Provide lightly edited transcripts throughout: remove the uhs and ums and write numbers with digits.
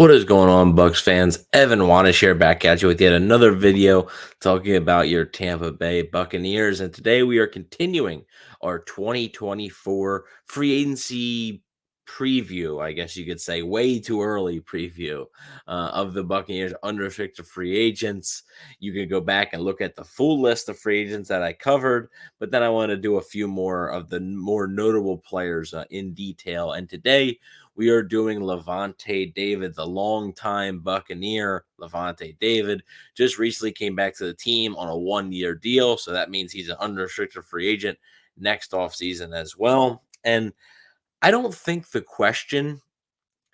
What is going on, Bucks fans? Evan Wanish here, back at you with yet another video talking about your Tampa Bay Buccaneers. And today we are continuing our 2024 free agency preview, I guess you could say, way too early preview of the Buccaneers unrestricted free agents. You can go back and look at the full list of free agents that I covered, but then I want to do a few more of the more notable players in detail. And today, we are doing Lavonte David, the longtime Buccaneer. Lavonte David just recently came back to the team on a 1-year deal. So that means he's an unrestricted free agent next offseason as well. And I don't think the question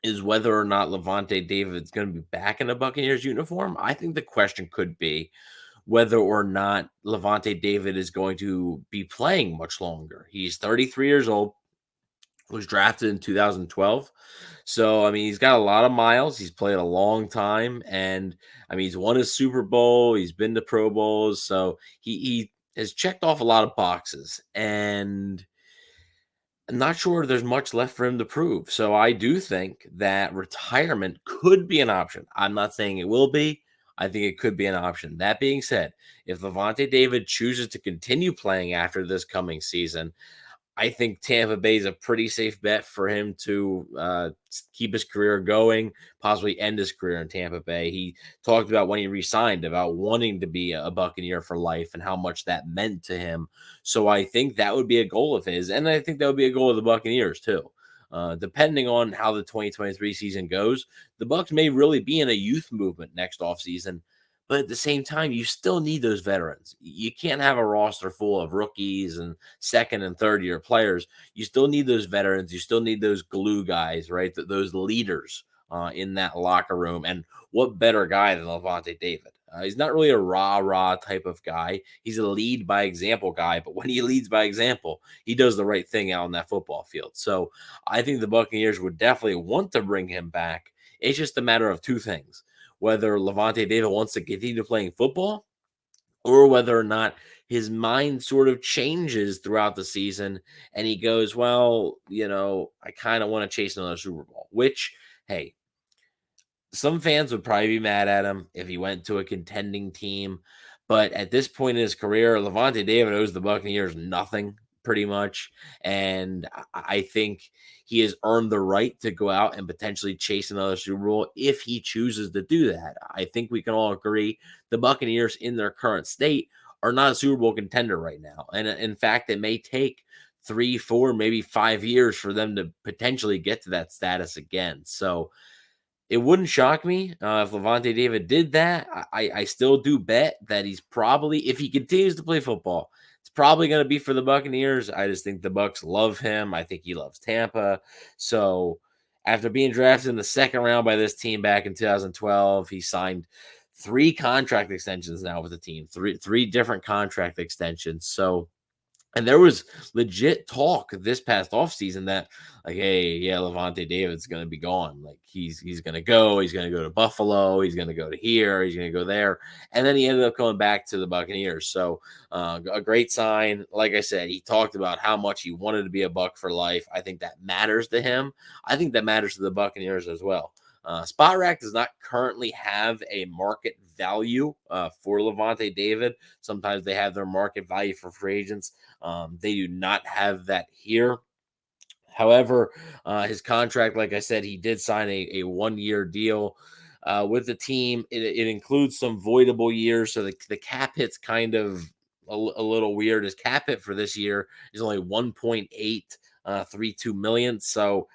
is whether or not Lavonte David is going to be back in a Buccaneers uniform. I think the question could be whether or not Lavonte David is going to be playing much longer. He's 33 years old, was drafted in 2012. So, I mean, he's got a lot of miles. He's played a long time. And, I mean, he's won his Super Bowl. He's been to Pro Bowls. So he has checked off a lot of boxes. And I'm not sure there's much left for him to prove. So I do think that retirement could be an option. I'm not saying it will be. I think it could be an option. That being said, if Lavonte David chooses to continue playing after this coming season, I think Tampa Bay is a pretty safe bet for him to keep his career going, possibly end his career in Tampa Bay. He talked about when he resigned about wanting to be a Buccaneer for life and how much that meant to him. So I think that would be a goal of his, and I think that would be a goal of the Buccaneers too. Depending on how the 2023 season goes, the Bucs may really be in a youth movement next offseason. But at the same time, you still need those veterans. You can't have a roster full of rookies and second and third year players. You still need those veterans. You still need those glue guys, right? Those leaders in that locker room. And what better guy than Lavonte David? He's not really a rah type of guy. He's a lead by example guy. But when he leads by example, he does the right thing out on that football field. So I think the Buccaneers would definitely want to bring him back. It's just a matter of two things: whether Lavonte David wants to continue playing football or whether or not his mind sort of changes throughout the season and he goes, well, I kind of want to chase another Super Bowl, which, hey, some fans would probably be mad at him if he went to a contending team. But at this point in his career, Lavonte David owes the Buccaneers nothing pretty much. And I think he has earned the right to go out and potentially chase another Super Bowl if he chooses to do that. I think we can all agree the Buccaneers in their current state are not a Super Bowl contender right now. And in fact, it may take 3, 4, maybe 5 years for them to potentially get to that status again. So it wouldn't shock me if Lavonte David did that. I still do bet that he's probably, if he continues to play football, it's probably going to be for the Buccaneers. I just think the Bucs love him. I think he loves Tampa. So after being drafted in the second round by this team back in 2012, he signed 3 contract extensions now with the team, three different contract extensions. So, and there was legit talk this past offseason that, like, hey, yeah, Lavonte David's gonna be gone. Like he's gonna go, he's gonna go to Buffalo, he's gonna go to here, he's gonna go there. And then he ended up coming back to the Buccaneers. So a great sign. Like I said, he talked about how much he wanted to be a Buck for life. I think that matters to him. I think that matters to the Buccaneers as well. Spot Rack does not currently have a market value for Lavonte David. Sometimes they have their market value for free agents. They do not have that here. However, his contract, like I said, he did sign a 1-year deal with the team. It includes some voidable years, so the cap hit's kind of a little weird. His cap hit for this year is only 1.832 million. So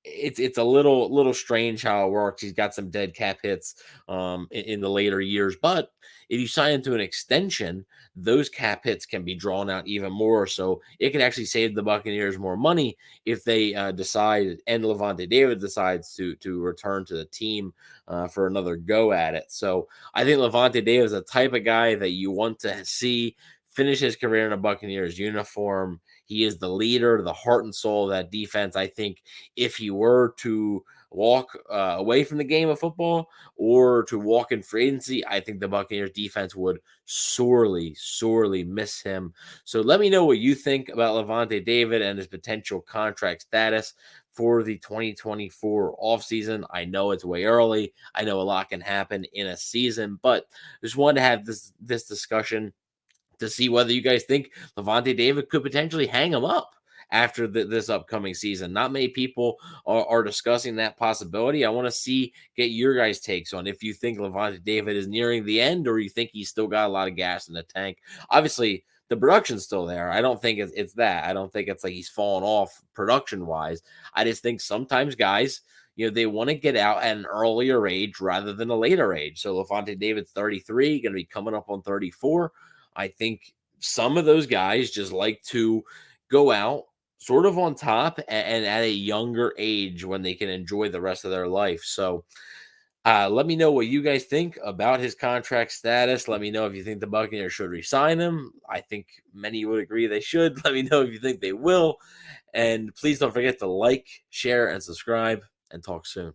it's a little strange how it works. He's got some dead cap hits in the later years, but if you sign into an extension, those cap hits can be drawn out even more. So it can actually save the Buccaneers more money if they decide, and Lavonte David decides to return to the team for another go at it. So I think Lavonte David is the type of guy that you want to see finish his career in a Buccaneers uniform. He is the leader, the heart and soul of that defense. I think if he were to walk away from the game of football or to walk in free agency, I think the Buccaneers defense would sorely miss him. So let me know what you think about Lavonte David and his potential contract status. for the 2024 offseason. I know it's way early. I know a lot can happen in a season, but just wanted to have this discussion to see whether you guys think Lavonte David could potentially hang him up after this upcoming season. Not many people are discussing that possibility. I want to get your guys' takes on if you think Lavonte David is nearing the end or you think he's still got a lot of gas in the tank. Obviously, the production's still there. I don't think it's that. I don't think it's like he's fallen off production wise. I just think sometimes guys, they want to get out at an earlier age rather than a later age. So Lavonte David's 33, going to be coming up on 34. I think some of those guys just like to go out sort of on top and at a younger age when they can enjoy the rest of their life. So let me know what you guys think about his contract status. Let me know if you think the Buccaneers should resign him. I think many would agree they should. Let me know if you think they will. And please don't forget to like, share, and subscribe, and talk soon.